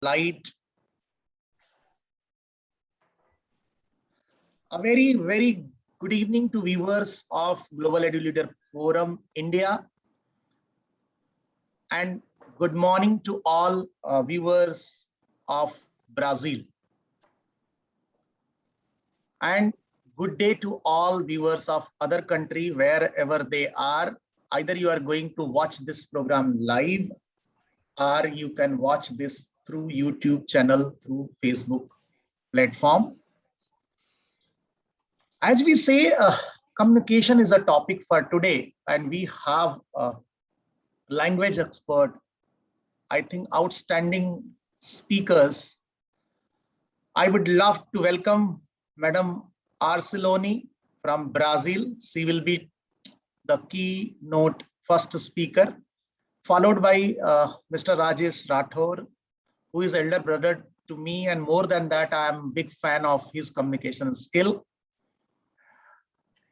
slide. A very, very good evening to viewers of Global Edu-Leader Forum India, and good morning to all viewers of Brazil, and good day to all viewers of other country wherever they are. Either you are going to watch this program live or you can watch this through YouTube channel, through Facebook platform. As we say, communication is a topic for today, and we have a language expert, I think outstanding speakers. I would love to welcome Madam Arceloni from Brazil. She will be the keynote first speaker, followed by Mr. Rajesh Rathore, who is elder brother to me, and more than that, I am a big fan of his communication skill.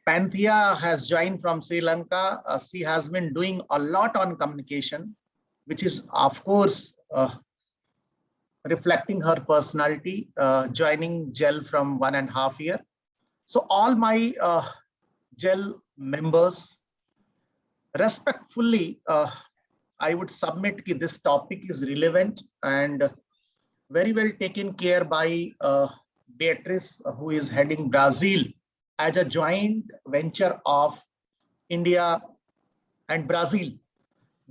Panthea has joined from Sri Lanka. She has been doing a lot on communication, which is, of course, reflecting her personality, joining GEL from 1.5 years. So all my GEL members, respectfully, I would submit that this topic is relevant and very well taken care by Beatrice, who is heading Brazil as a joint venture of India and Brazil.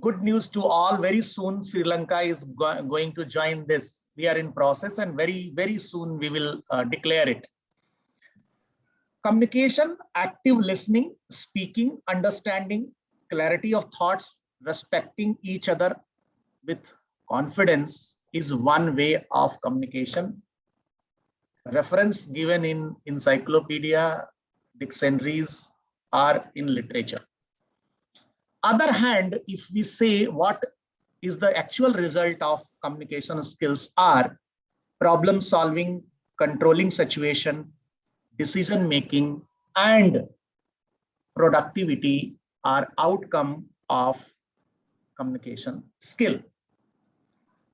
Good news to all, very soon Sri Lanka is going to join this. We are in process, and very, very soon we will declare it. Communication, active listening, speaking, understanding, clarity of thoughts, respecting each other with confidence is one way of communication. Reference given in encyclopedia, dictionaries, or in literature. Other hand, if we say what is the actual result of communication skills are problem solving, controlling situation, decision making, and productivity are outcome of communication skill.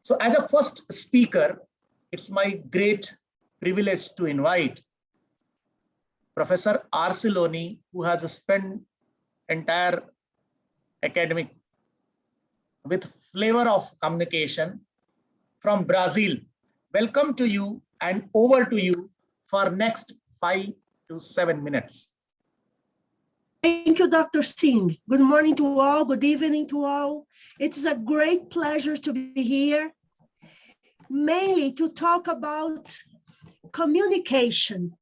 So as a first speaker, it's my great privilege to invite Professor Arceloni, who has spent entire academic with flavor of communication from Brazil. Welcome to you, and over to you for next 5 to 7 minutes. Thank you, Dr. Singh. Good morning to all. Good evening to all. It's a great pleasure to be here, mainly to talk about communication.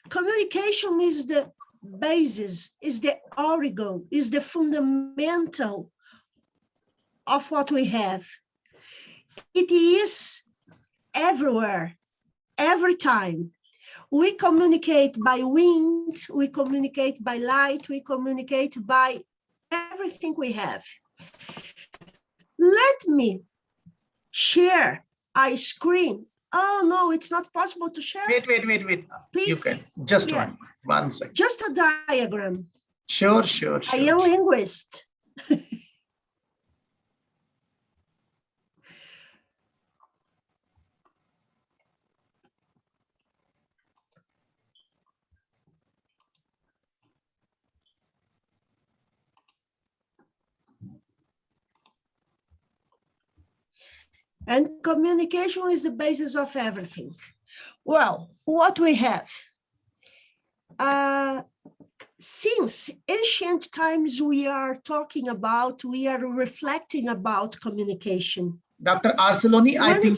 Communication is the basis, is the origin, is the fundamental of what we have. It is everywhere, every time. We communicate by wind, we communicate by light, we communicate by everything we have. Let me share a screen. Oh, no, it's not possible to share. Wait. Please. You can, just one second. Just a diagram. Sure. I am a linguist. And communication is the basis of everything. Well, what we have? Since ancient times, we are reflecting about communication. Dr. Arceloni, I think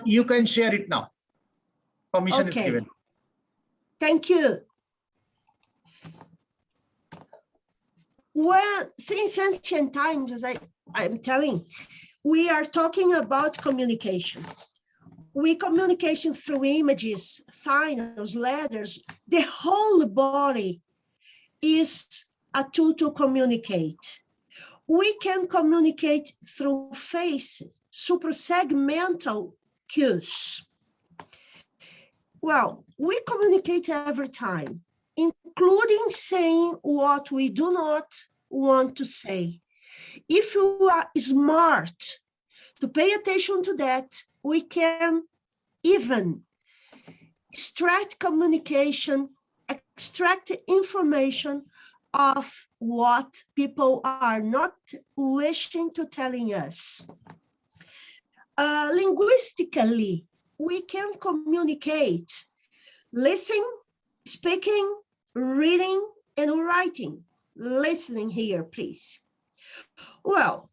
you can share it now. Permission is given. Thank you. Well, since ancient times, as I'm telling, we are talking about communication. We communication through images, signals, letters. The whole body is a tool to communicate. We can communicate through face, suprasegmental cues. Well, we communicate every time, including saying what we do not want to say. If you are smart to pay attention to that, we can even extract communication, extract information of what people are not wishing to telling us. Linguistically, we can communicate, listening, speaking, reading, and writing. Listening here, please. Well,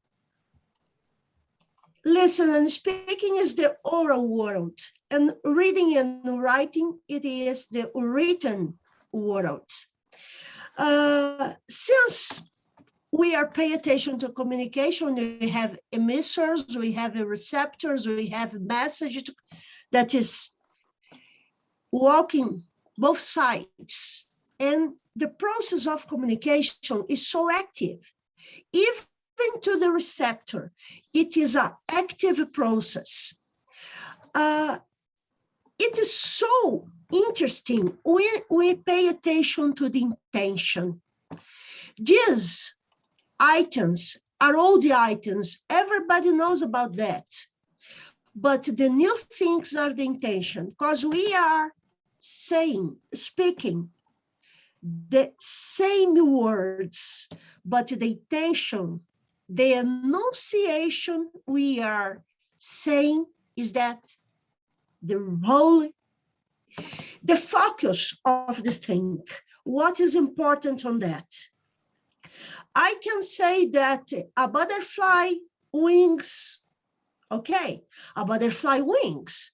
listening and speaking is the oral world, and reading and writing, it is the written world. Since we are paying attention to communication, we have emitters, we have receptors, we have message that is walking both sides. And the process of communication is so active. Even to the receptor, it is an active process. It is so interesting when we pay attention to the intention. These items are all the items. Everybody knows about that. But the new things are the intention, because we are speaking the same words, but the intention, the enunciation we are saying is that the focus of the thing. What is important on that? I can say that a butterfly wings, okay, a butterfly wings,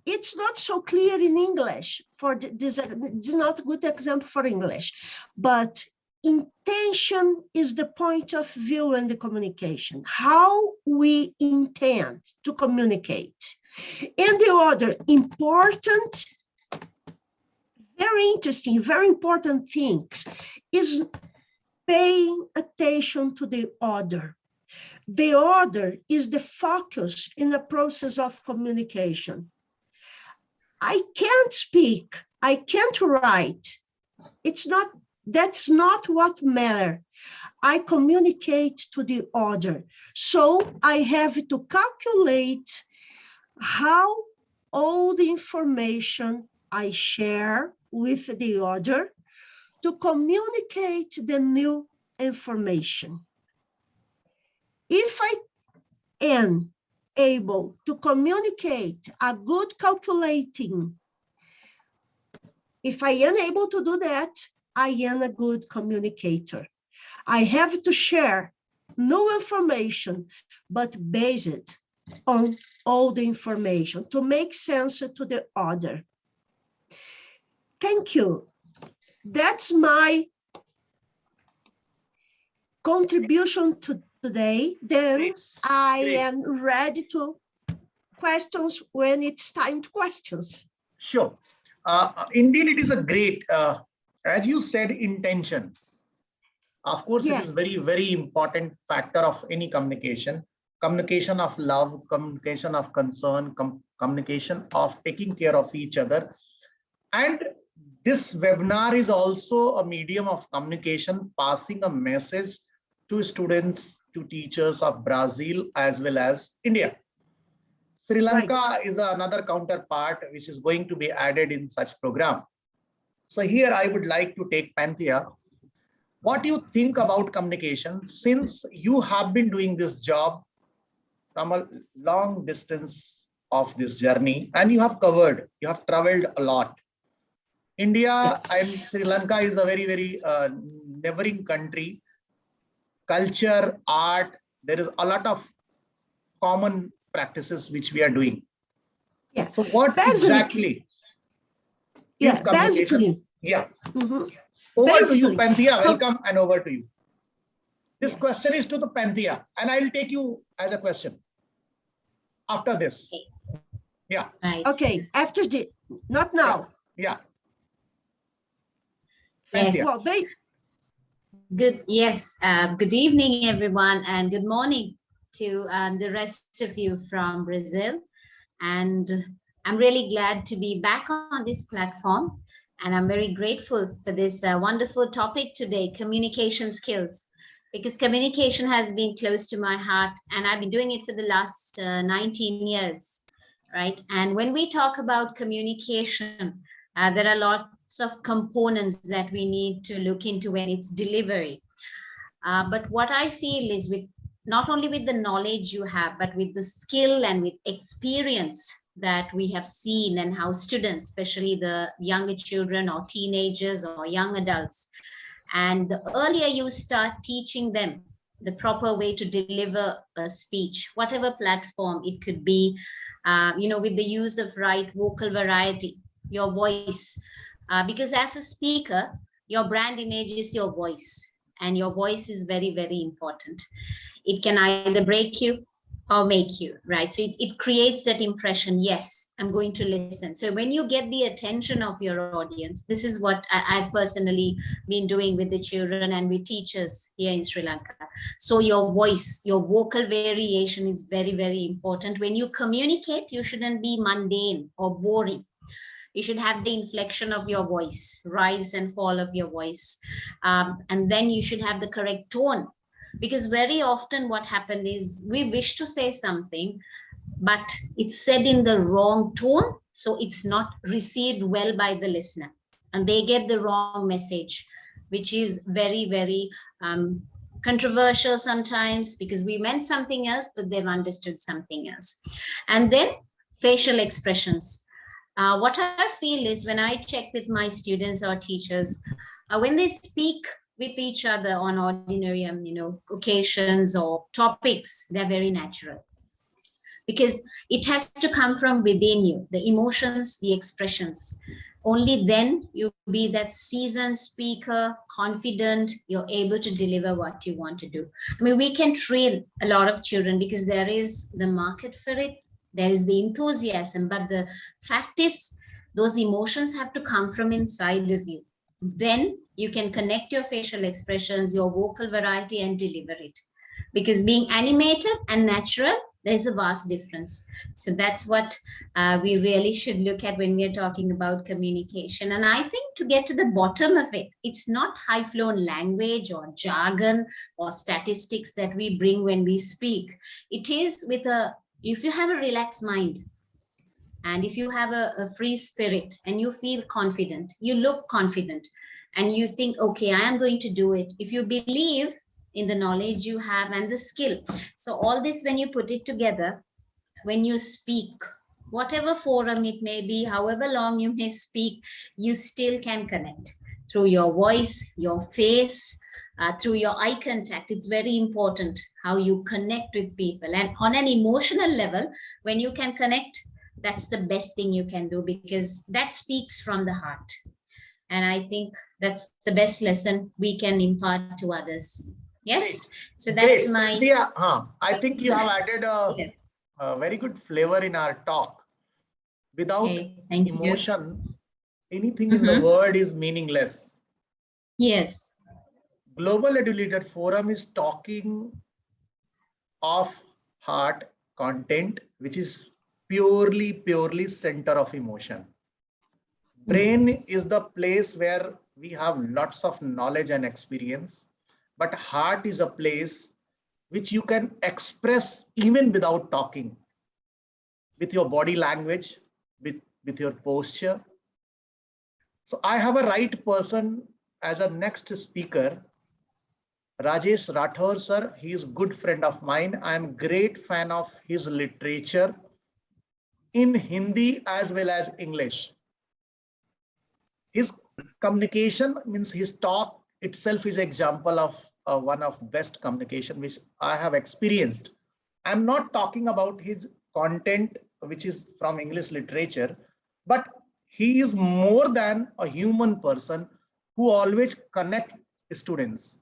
it's not so clear in English. This is not a good example for English, but intention is the point of view in the communication, how we intend to communicate. And the other important, very interesting, very important things is paying attention to the other. The other is the focus in the process of communication. I can't speak, I can't write. That's not what matters. I communicate to the other. So I have to calculate how all the information I share with the other to communicate the new information. If I am able to communicate a good calculating, if I am able to do that, I am a good communicator. I have to share new information, but based on all the information to make sense to the other. Thank you. That's my contribution to today. Then I am ready to questions when it's time to questions. Sure. Indeed, it is a great, as you said, intention. Of course, it is very, very important factor of any communication. Communication of love, communication of concern, communication of taking care of each other. And this webinar is also a medium of communication, passing a message to students, to teachers of Brazil as well as India. Sri Lanka is another counterpart which is going to be added in such program. So here I would like to take Panthea. What do you think about communication, since you have been doing this job from a long distance of this journey and you have traveled a lot. India and Sri Lanka is a very, very neighboring country. Culture, art, there is a lot of common practices which we are doing. Yeah. So what exactly is communication? Yeah. Over to you, Panthea. Welcome and over to you. This question is to the Panthea, and I'll take you as a question after this. Yeah. Right. Okay. After the, not now. Yeah. Yes. Well, good. Yes. Good evening, everyone, and good morning to the rest of you from Brazil. And I'm really glad to be back on this platform. And I'm very grateful for this wonderful topic today, communication skills, because communication has been close to my heart, and I've been doing it for the last 19 years, right? And when we talk about communication, there are lots of components that we need to look into when it's delivery. But what I feel is, with not only with the knowledge you have, but with the skill and with experience that we have seen, and how students, especially the younger children or teenagers or young adults, and the earlier you start teaching them the proper way to deliver a speech, whatever platform it could be, with the use of right vocal variety, your voice, because as a speaker, your brand image is your voice, and your voice is very, very important. It can either break you or make you, right? So it creates that impression, yes, I'm going to listen. So when you get the attention of your audience, this is what I've personally been doing with the children and with teachers here in Sri Lanka. So your voice, your vocal variation is very, very important. When you communicate, you shouldn't be mundane or boring. You should have the inflection of your voice, rise and fall of your voice. And then you should have the correct tone. Because very often what happened is, we wish to say something, but it's said in the wrong tone. So it's not received well by the listener, and they get the wrong message, which is very, very controversial sometimes, because we meant something else, but they've understood something else. And then facial expressions. What I feel is, when I check with my students or teachers, when they speak with each other on ordinary, occasions or topics, they're very natural, because it has to come from within you, the emotions, the expressions. Only then you be that seasoned speaker, confident, you're able to deliver what you want to do. I mean, we can train a lot of children because there is the market for it, there is the enthusiasm, but the fact is, those emotions have to come from inside of you. Then you can connect your facial expressions, your vocal variety, and deliver it. Because being animated and natural, there's a vast difference. So that's what we really should look at when we're talking about communication. And I think, to get to the bottom of it, it's not high-flown language or jargon or statistics that we bring when we speak. It is if you have a relaxed mind, and if you have a free spirit, and you feel confident, you look confident, and you think, okay, I am going to do it. If you believe in the knowledge you have and the skill. So all this, when you put it together, when you speak, whatever forum it may be, however long you may speak, you still can connect through your voice, your face, through your eye contact. It's very important how you connect with people. And on an emotional level, when you can connect, that's the best thing you can do, because that speaks from the heart. And I think that's the best lesson we can impart to others. Yes. So that's my. Cynthia, I think you have added a very good flavor in our talk. Without emotion, anything in the world is meaningless. Yes. Global Edu-Leader Forum is talking of heart content, which is purely center of emotion. Brain is the place where we have lots of knowledge and experience, but heart is a place which you can express even without talking, with your body language, with your posture. So I have a right person as a next speaker, Rajesh Rathore sir. He is a good friend of mine. I am a great fan of his literature in Hindi as well as English. His communication, means his talk itself, is an example of one of best communication which I have experienced. I'm not talking about his content, which is from English literature, but he is more than a human person who always connects students.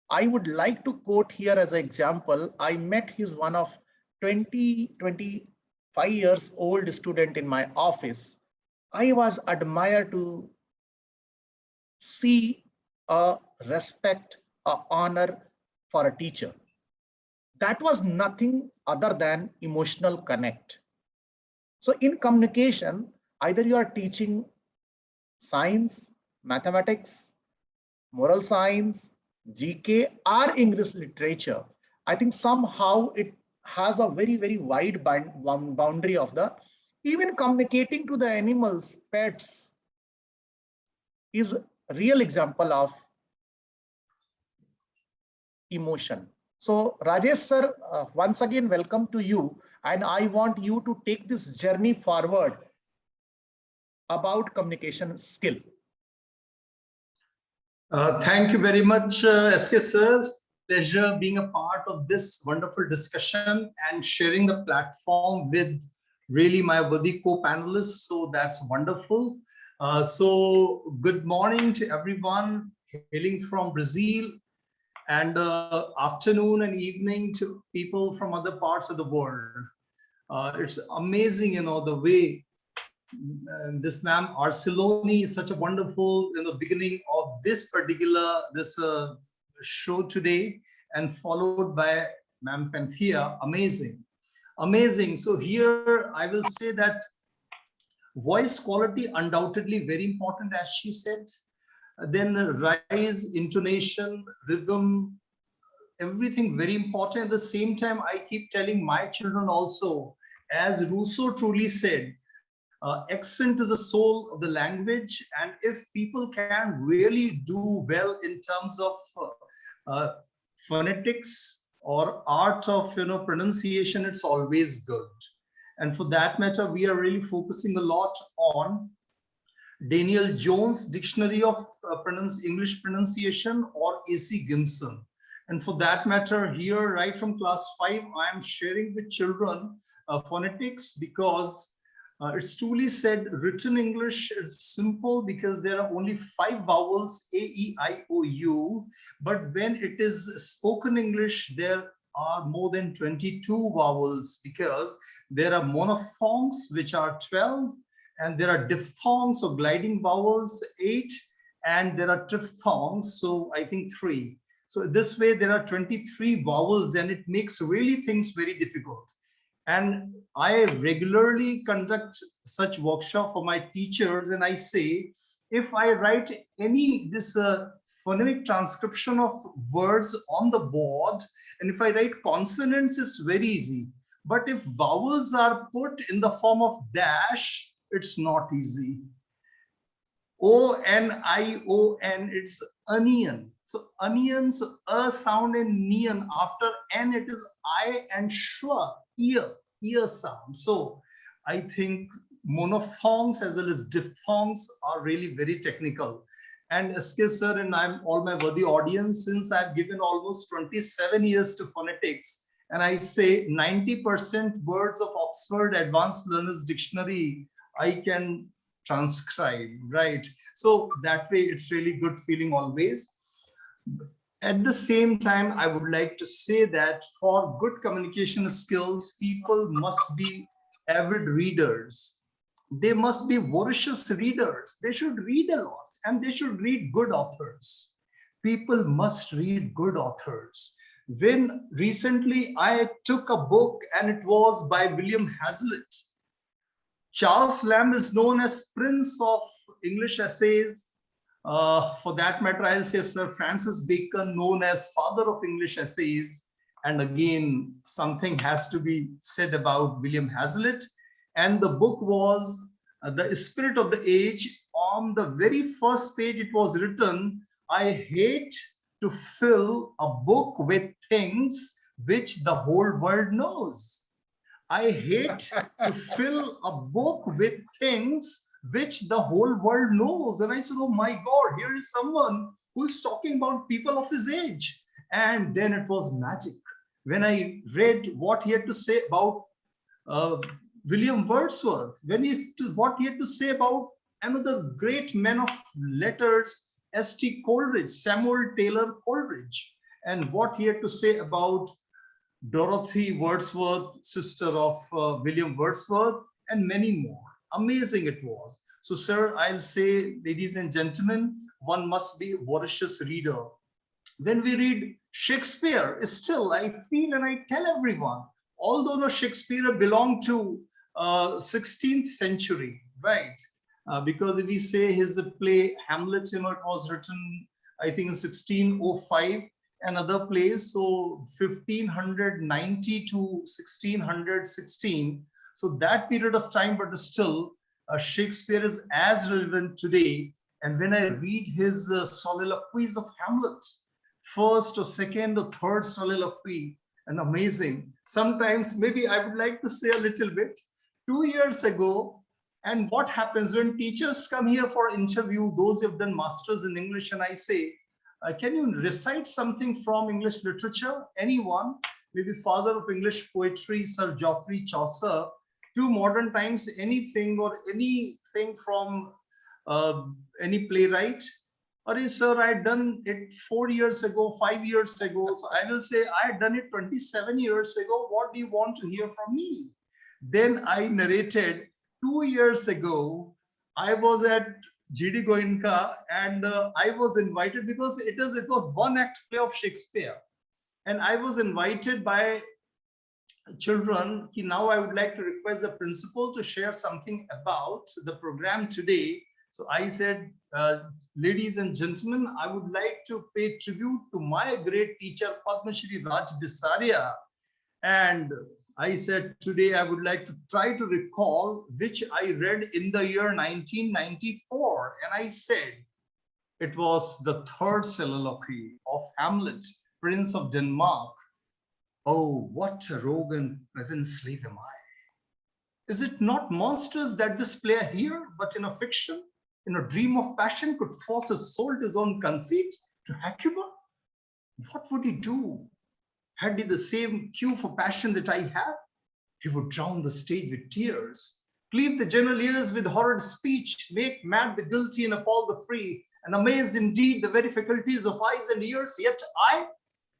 I would like to quote here as an example. I met his one of 25 years old student in my office. I was admired to see a respect, a honor for a teacher. That was nothing other than emotional connect. So in communication, either you are teaching science, mathematics, moral science, GK or English literature, I think somehow it has a very, very wide boundary of the, even communicating to the animals, pets, is a real example of emotion. So Rajesh sir, once again, welcome to you. And I want you to take this journey forward about communication skill. Thank you very much, SK sir. Pleasure being a part of this wonderful discussion and sharing the platform with really my worthy co-panelists. So that's wonderful. So good morning to everyone hailing from Brazil, and afternoon and evening to people from other parts of the world. It's amazing, the way this ma'am Arceloni is such a wonderful beginning of this particular show today, and followed by ma'am Panthea. Amazing. So here I will say that voice quality undoubtedly very important, as she said. Then rise, intonation, rhythm, everything very important. At the same time, I keep telling my children also, as Rousseau truly said, accent is the soul of the language, and if people can really do well in terms of phonetics or art of pronunciation, it's always good. And for that matter, we are really focusing a lot on Daniel Jones' Dictionary of English Pronunciation, or A.C. Gimson. And for that matter, here right from class 5, I am sharing with children phonetics, because it's truly said written English is simple because there are only 5 vowels, A, E, I, O, U. But when it is spoken English, there are more than 22 vowels, because there are monophthongs, which are 12, and there are diphthongs or gliding vowels, 8, and there are triphthongs, so I think 3. So this way there are 23 vowels, and it makes really things very difficult. And I regularly conduct such workshop for my teachers, and I say, if I write this phonemic transcription of words on the board, and if I write consonants, it's very easy. But if vowels are put in the form of dash, it's not easy. O-N-I-O-N, it's onion. So onions, a sound in neon. After N, it is I, and shwa, ear sound. So I think monophthongs as well as diphthongs are really very technical. And SK sir and I'm all my worthy audience, since I've given almost 27 years to phonetics, and I say 90% words of Oxford Advanced Learners Dictionary I can transcribe, right? So that way it's really good feeling always. At the same time, I would like to say that for good communication skills, people must be avid readers. They must be voracious readers. They should read a lot, and they should read good authors. People must read good authors. When recently I took a book, and it was by William Hazlitt. Charles Lamb is known as Prince of English Essays. For that matter, I'll say Sir Francis Bacon, known as Father of English Essays. And again, something has to be said about William Hazlitt. And the book was The Spirit of the Age. On the very first page, it was written, I hate to fill a book with things which the whole world knows. I hate to fill a book with things which the whole world knows. And I said, oh my God, here is someone who is talking about people of his age. And then it was magic. When I read what he had to say about William Wordsworth, what he had to say about another great man of letters, S.T. Coleridge, Samuel Taylor Coleridge, and what he had to say about Dorothy Wordsworth, sister of William Wordsworth, and many more. Amazing it was. So, sir, I'll say, ladies and gentlemen, one must be a voracious reader. When we read Shakespeare, still I feel and I tell everyone, although no Shakespeare belonged to 16th century, right? Because if we say his play Hamlet, it was written I think in 1605, another place. So 1590 to 1616. So that period of time, but still Shakespeare is as relevant today. And when I read his soliloquies of Hamlet, first or second or third soliloquy, and amazing. Sometimes maybe I would like to say a little bit. 2 years ago, and what happens when teachers come here for interview, those who have done masters in English, and I say, can you recite something from English literature? Anyone? Maybe father of English poetry, Sir Geoffrey Chaucer, to modern times, anything or anything from any playwright? Or sir, I had done it 4 years ago, 5 years ago. So I will say, I had done it 27 years ago. What do you want to hear from me? Then I narrated 2 years ago, I was at GD Goenka and I was invited because it was one act play of Shakespeare. And I was invited by children. Now I would like to request the principal to share something about the program today. So I said, ladies and gentlemen, I would like to pay tribute to my great teacher, Padma Shri Raj Bisaria. And I said, today I would like to try to recall which I read in the year 1994. And I said, it was the third soliloquy of Hamlet, Prince of Denmark. Oh, what a rogue and peasant slave am I. Is it not monstrous that this player here, but in a fiction, in a dream of passion, could force his soul to his own conceit to Hecuba? What would he do? Had he the same cue for passion that I have? He would drown the stage with tears, cleave the general ears with horrid speech, make mad the guilty and appall the free, and amaze indeed the very faculties of eyes and ears. Yet I,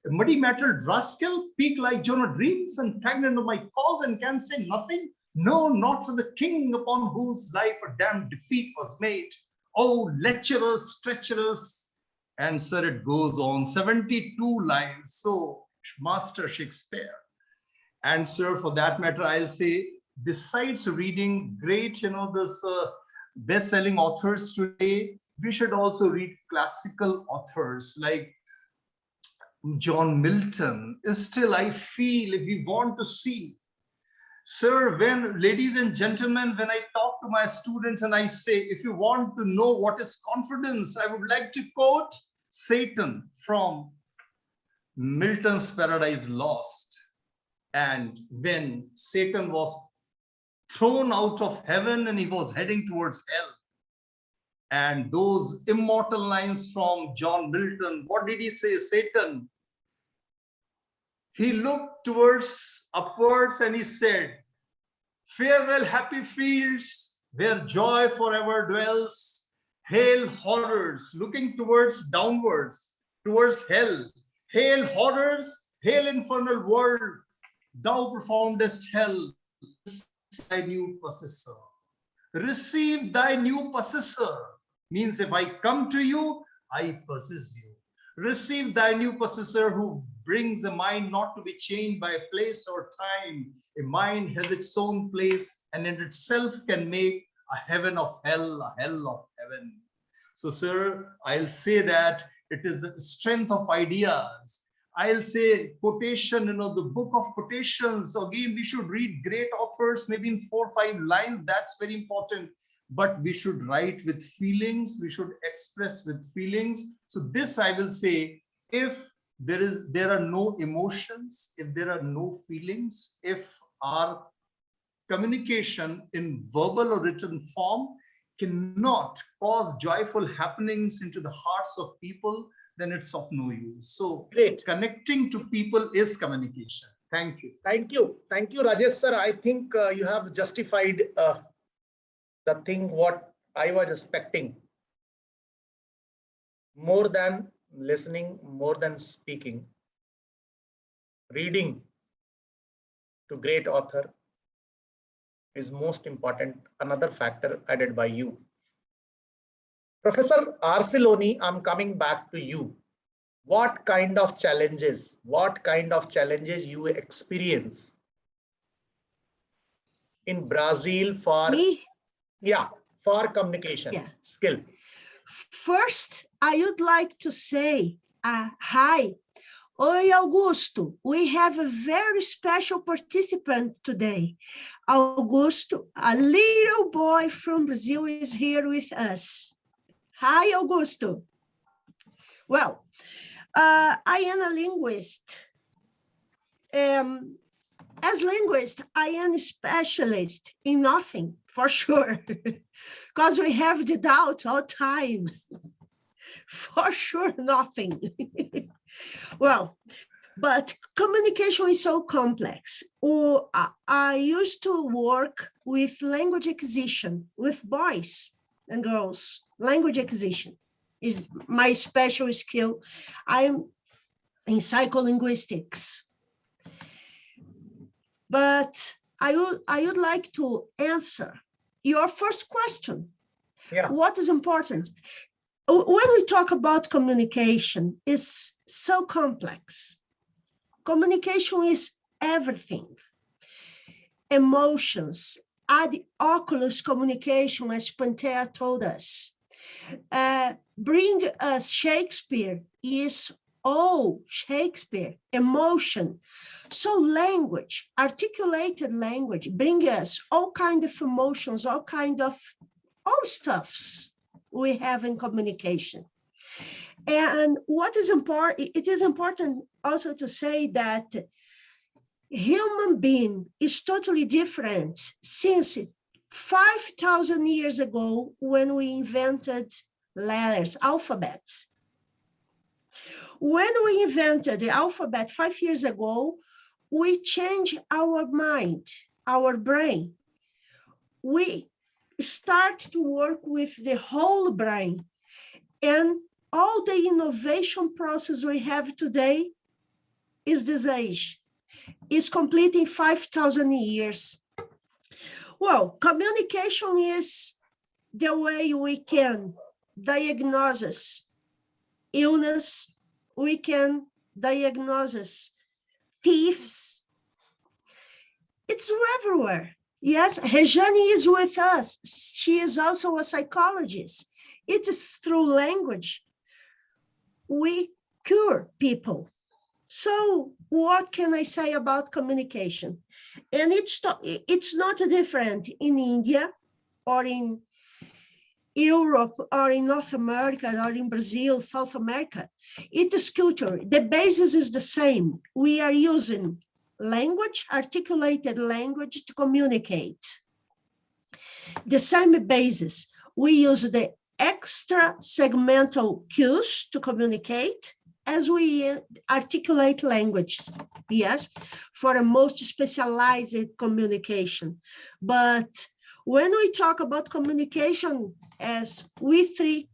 a muddy-mattered rascal, peak like Jonah dreams and pregnant of my cause, and can say nothing. No, not for the king upon whose life a damned defeat was made. Oh, lecherous, treacherous. And sir, it goes on, 72 lines. So, Master Shakespeare. And sir, for that matter, I'll say, besides reading great, this best-selling authors today, we should also read classical authors like John Milton. Still, I feel if we want to see, sir, ladies and gentlemen, when I talk to my students and I say, if you want to know what is confidence, I would like to quote Satan from Milton's Paradise Lost. And when Satan was thrown out of heaven and he was heading towards hell, and those immortal lines from John Milton, what did he say? Satan, he looked towards upwards and he said, farewell happy fields where joy forever dwells. Hail horrors, looking towards downwards, towards hell. Hail horrors, hail infernal world, thou profoundest hell, thy new possessor. Receive thy new possessor. Means if I come to you, I possess you. Receive thy new possessor who brings a mind not to be chained by a place or time. A mind has its own place and in itself can make a heaven of hell, a hell of heaven. So, sir, I'll say that it is the strength of ideas. I'll say quotation, the book of quotations. Again, we should read great authors, maybe in 4 or 5 lines. That's very important. But we should write with feelings. We should express with feelings. So this I will say, if there are no emotions, if there are no feelings, if our communication in verbal or written form cannot cause joyful happenings into the hearts of people, then it's of no use. So Great. Connecting to people is communication. Thank you. Thank you. Thank you, Rajesh sir. I think you have justified the thing what I was expecting. More than listening, more than speaking, reading to great author is most important. Another factor added by you. Professor Arceloni, I'm coming back to you. What kind of challenges you experience in Brazil for Me? for communication Yeah. skill? First, I would like to say hi. Oi, Augusto. We have a very special participant today. Augusto, a little boy from Brazil, is here with us. Hi, Augusto. Well, I am a linguist. As linguist, I am a specialist in nothing, for sure, because we have the doubt all time. For sure, nothing. Well, but communication is so complex. I used to work with language acquisition with boys and girls. Language acquisition is my special skill. I'm in psycholinguistics. But I would like to answer your first question. Yeah. What is important? When we talk about communication, it's so complex. Communication is everything. Emotions, ad oculus communication, as Pantea told us. Bring us Shakespeare is all Shakespeare, emotion. So language, articulated language, bring us all kind of emotions, all stuffs we have in communication. And what is important, it is important also to say that human being is totally different since 5,000 years ago when we invented letters, alphabets. When we invented the alphabet 5 years ago, we changed our mind, our brain. We start to work with the whole brain, and all the innovation process we have today is this age, is completing 5,000 years. Well, communication is the way we can diagnose illness, we can diagnose thieves. It's everywhere. Yes, Rejane is with us. She is also a psychologist. It is through language we cure people. So what can I say about communication? And it's not different in India or in Europe or in North America or in Brazil, South America. It is culture. The basis is the same. We are using language, articulated language to communicate. The same basis. We use the extra segmental cues to communicate as we articulate language, yes, for a most specialized communication. But when we talk about communication, as we three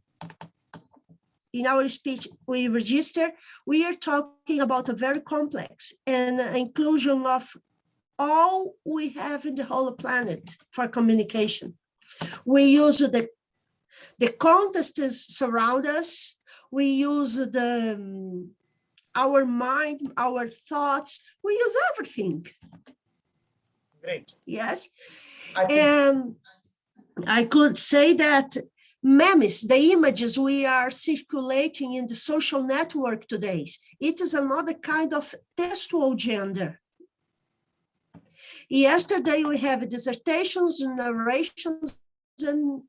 in our speech we register, we are talking about a very complex and inclusion of all we have in the whole planet for communication. We use the contexts surround us. We use our mind, our thoughts. We use everything. Great. Yes. And I could say that memes, the images we are circulating in the social network today, it is another kind of textual gender. Yesterday we have dissertations, narrations, and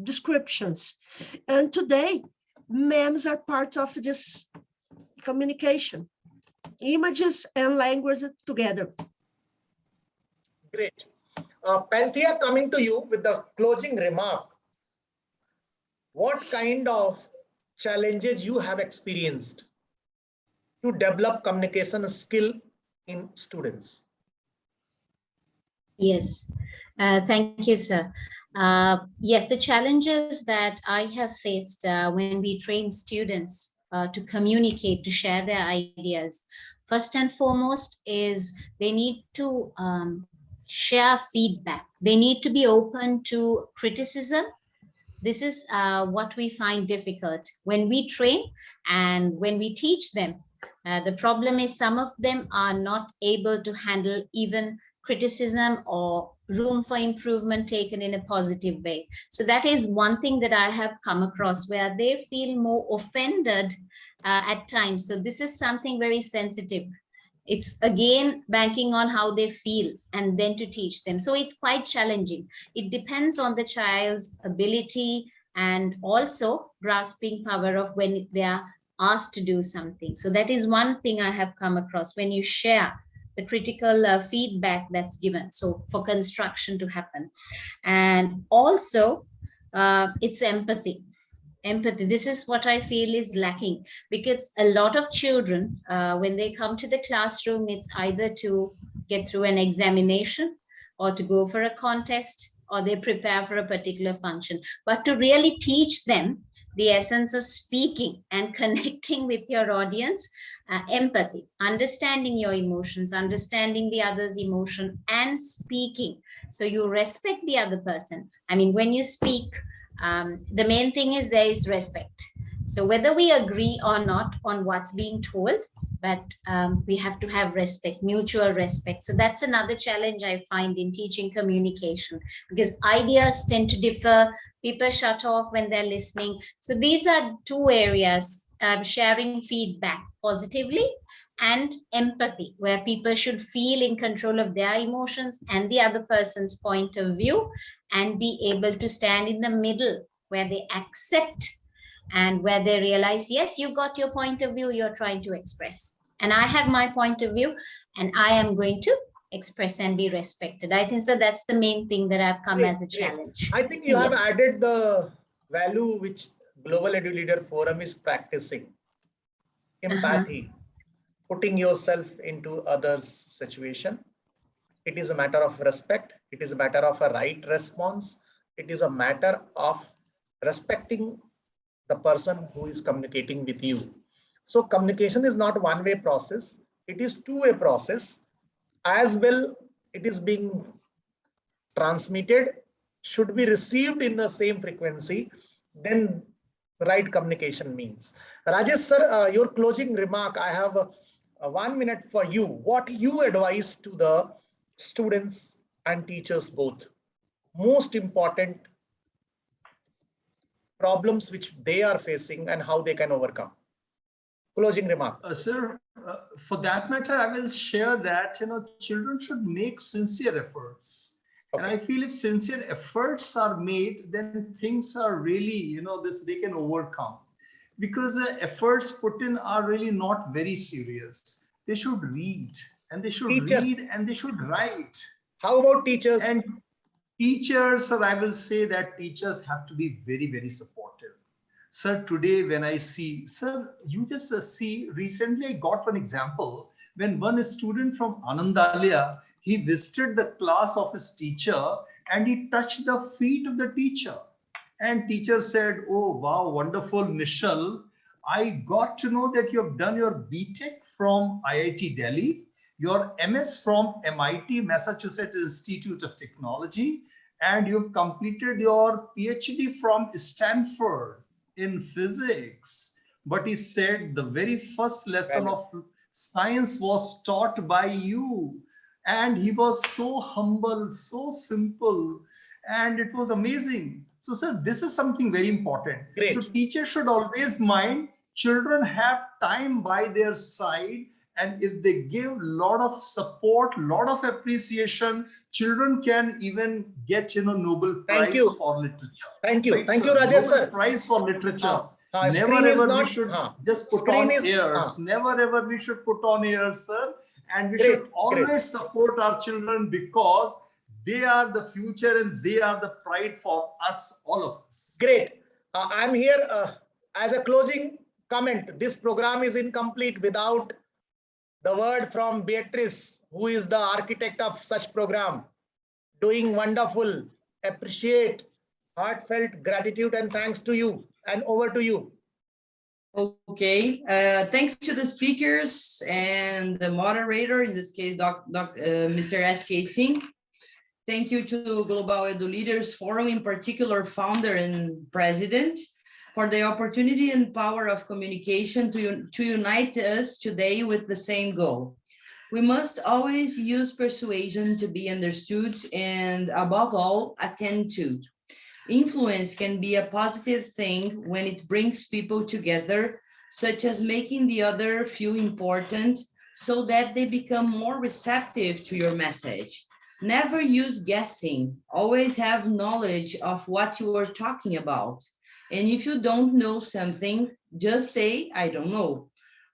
descriptions. And today, memes are part of this communication. Images and language together. Great. Panthea, coming to you with the closing remark. What kind of challenges you have experienced to develop communication skill in students? Yes, thank you, sir. Yes, the challenges that I have faced when we train students to communicate, to share their ideas, first and foremost is they need to share feedback. They need to be open to criticism. This is what we find difficult when we train and when we teach them. The problem is some of them are not able to handle even criticism or room for improvement taken in a positive way. So that is one thing that I have come across, where they feel more offended at times. So this is something very sensitive. It's again banking on how they feel and then to teach them. So it's quite challenging. It depends on the child's ability and also grasping power of when they are asked to do something. So that is one thing I have come across when you share the critical feedback that's given. So for construction to happen. And also it's empathy. Empathy. This is what I feel is lacking, because a lot of children, when they come to the classroom, it's either to get through an examination or to go for a contest, or they prepare for a particular function. But to really teach them the essence of speaking and connecting with your audience, empathy, understanding your emotions, understanding the other's emotion, and speaking. So you respect the other person. I mean, when you speak, the main thing is there is respect. So whether we agree or not on what's being told, but we have to have respect, mutual respect. So that's another challenge I find in teaching communication, because ideas tend to differ. People shut off when they're listening. So these are two areas, sharing feedback positively and empathy, where people should feel in control of their emotions and the other person's point of view, and be able to stand in the middle where they accept and where they realize, yes, you got your point of view you're trying to express, and I have my point of view and I am going to express and be respected. I think so that's the main thing that I've come as a challenge. I think you have Yes. added the value which Global Edu-Leader Forum is practicing. Empathy, putting yourself into others' situation. It is a matter of respect. It is a matter of a right response. It is a matter of respecting the person who is communicating with you. So communication is not a one-way process. It is two-way process. As well, it is being transmitted, should be received in the same frequency, then right communication means. Rajesh sir, your closing remark, I have 1 minute for you. What you advise to the students and teachers both? Most important problems which they are facing and how they can overcome. Closing remark. Sir, for that matter, I will share that, children should make sincere efforts. Okay. And I feel if sincere efforts are made, then things are really, they can overcome. Because efforts put in are really not very serious. They should read, and they should Teachers. read, and they should write. How about teachers? And teachers, or I will say that teachers have to be very, very supportive. Sir, today when I see, sir, you just see, recently I got one example when one student from Anandalaya, he visited the class of his teacher and he touched the feet of the teacher. And teacher said, oh, wow, wonderful, Nishal. I got to know that you have done your BTech from IIT Delhi, your MS from MIT, Massachusetts Institute of Technology, and you've completed your PhD from Stanford in physics. But he said the very first lesson of science was taught by you. And he was so humble, so simple, and it was amazing. So, sir, this is something very important. Great. So teachers should always mind children have time by their side, and if they give a lot of support, lot of appreciation, children can even get Nobel Prize for literature. Thank you. Right, Thank sir? you, Rajesh Nobel sir. Prize for literature. Never Never ever not, we should just put on airs. Never ever we should put on airs, sir. And we should always support our children, because they are the future and they are the pride for us, all of us. Great. I'm here as a closing comment. This program is incomplete without the word from Beatrice, who is the architect of such program. Doing wonderful. Appreciate, heartfelt gratitude and thanks to you. And over to you. Okay, thanks to the speakers and the moderator, in this case, Mr. S.K. Singh. Thank you to Global Edu-Leaders Forum, in particular, founder and president, for the opportunity and power of communication to unite us today with the same goal. We must always use persuasion to be understood and, above all, attend to. Influence can be a positive thing when it brings people together, such as making the other feel important so that they become more receptive to your message. Never use guessing. Always have knowledge of what you are talking about. And if you don't know something, just say, I don't know.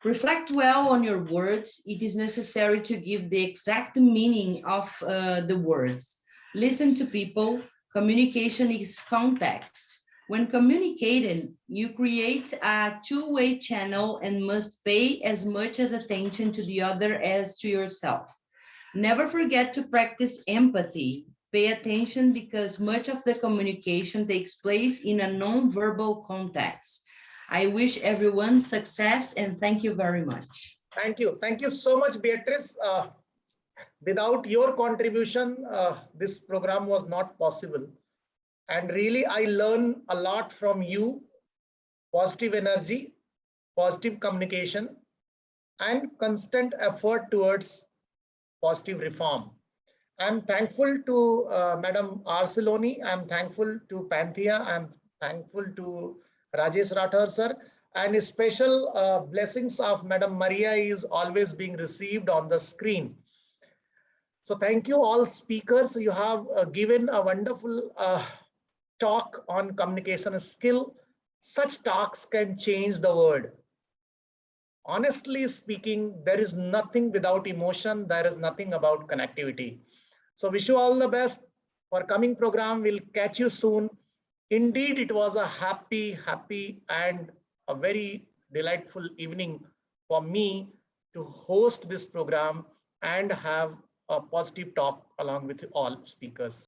Reflect well on your words. It is necessary to give the exact meaning of the words. Listen to people. Communication is context. When communicating, you create a two-way channel and must pay as much as attention to the other as to yourself. Never forget to practice empathy. Pay attention because much of the communication takes place in a non-verbal context. I wish everyone success and thank you very much. Thank you. Thank you so much, Beatrice. Without your contribution, this program was not possible. And really, I learn a lot from you. Positive energy, positive communication, and constant effort towards positive reform. I'm thankful to Madam Arceloni. I'm thankful to Panthea. I'm thankful to Rajesh Rathore sir. And special blessings of Madam Maria is always being received on the screen. So thank you all speakers. You have given a wonderful talk on communication skill. Such talks can change the world. Honestly speaking, there is nothing without emotion. There is nothing about connectivity. So wish you all the best for coming program. We'll catch you soon. Indeed, it was a happy and a very delightful evening for me to host this program and have a positive talk along with all speakers.